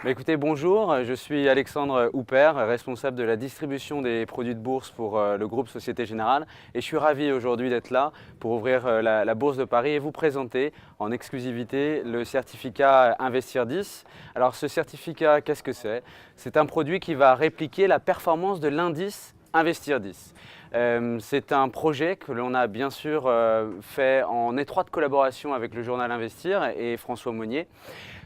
Écoutez, bonjour, je suis Alexandre Houpert, responsable de la distribution des produits de bourse pour le groupe Société Générale et je suis ravi aujourd'hui d'être là pour ouvrir la Bourse de Paris et vous présenter en exclusivité le certificat Investir 10. Alors ce certificat, qu'est-ce que c'est? C'est un produit qui va répliquer la performance de l'indice Investir 10. C'est un projet que l'on a bien sûr fait en étroite collaboration avec le journal Investir et François Monnier.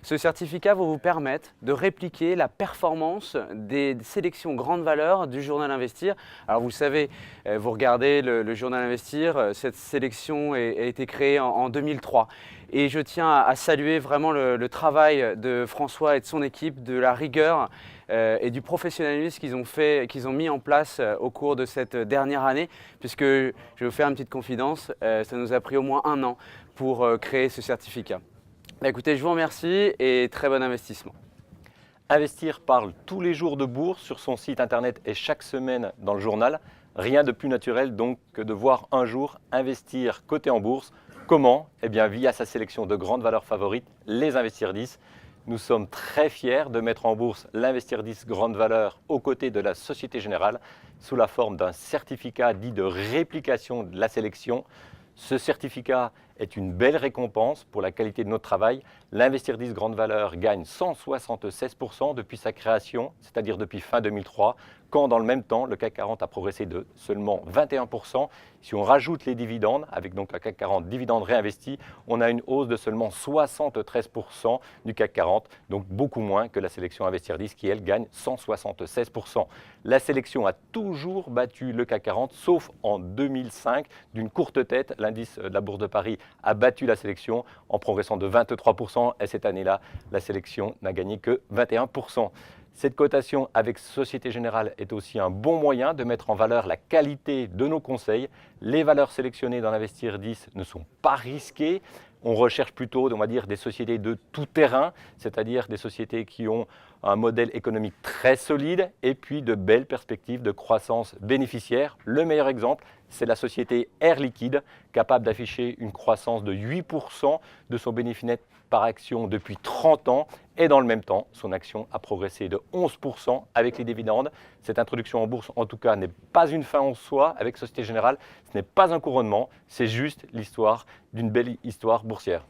Ce certificat va vous permettre de répliquer la performance des sélections grandes valeurs du journal Investir. Alors vous le savez, vous regardez le journal Investir, cette sélection a été créée en 2003. Et je tiens à saluer vraiment le travail de François et de son équipe, de la rigueur et du professionnalisme qu'ils ont mis en place au cours de cette dernière année, puisque je vais vous faire une petite confidence, ça nous a pris au moins 1 an pour créer ce certificat. Écoutez, je vous remercie et très bon investissement. Investir parle tous les jours de bourse sur son site internet et chaque semaine dans le journal. Rien de plus naturel donc que de voir un jour Investir coté en bourse. Comment? Eh bien via sa sélection de grandes valeurs favorites, les Investir 10. Nous sommes très fiers de mettre en bourse l'Investir 10 Grandes Valeurs aux côtés de la Société Générale sous la forme d'un certificat dit de réplication de la sélection. Ce certificat est une belle récompense pour la qualité de notre travail. L'Investir 10 Grandes Valeurs gagne 176% depuis sa création, c'est-à-dire depuis fin 2003, quand dans le même temps, le CAC 40 a progressé de seulement 21%. Si on rajoute les dividendes, avec donc un CAC 40 dividendes réinvestis, on a une hausse de seulement 73% du CAC 40, donc beaucoup moins que la sélection Investir 10 qui, elle, gagne 176%. La sélection a toujours battu le CAC 40, sauf en 2005. D'une courte tête, l'indice de la Bourse de Paris a battu la sélection en progressant de 23% et cette année-là, la sélection n'a gagné que 21%. Cette cotation avec Société Générale est aussi un bon moyen de mettre en valeur la qualité de nos conseils. Les valeurs sélectionnées dans l'Investir 10 ne sont pas risquées. On recherche plutôt, on va dire, des sociétés de tout terrain, c'est-à-dire des sociétés qui ont un modèle économique très solide et puis de belles perspectives de croissance bénéficiaire. Le meilleur exemple, c'est la société Air Liquide, capable d'afficher une croissance de 8% de son bénéfice net par action depuis 30 ans et dans le même temps, son action a progressé de 11% avec les dividendes. Cette introduction en bourse, en tout cas, n'est pas une fin en soi avec Société Générale, ce n'est pas un couronnement, c'est juste l'histoire d'une belle histoire boursière.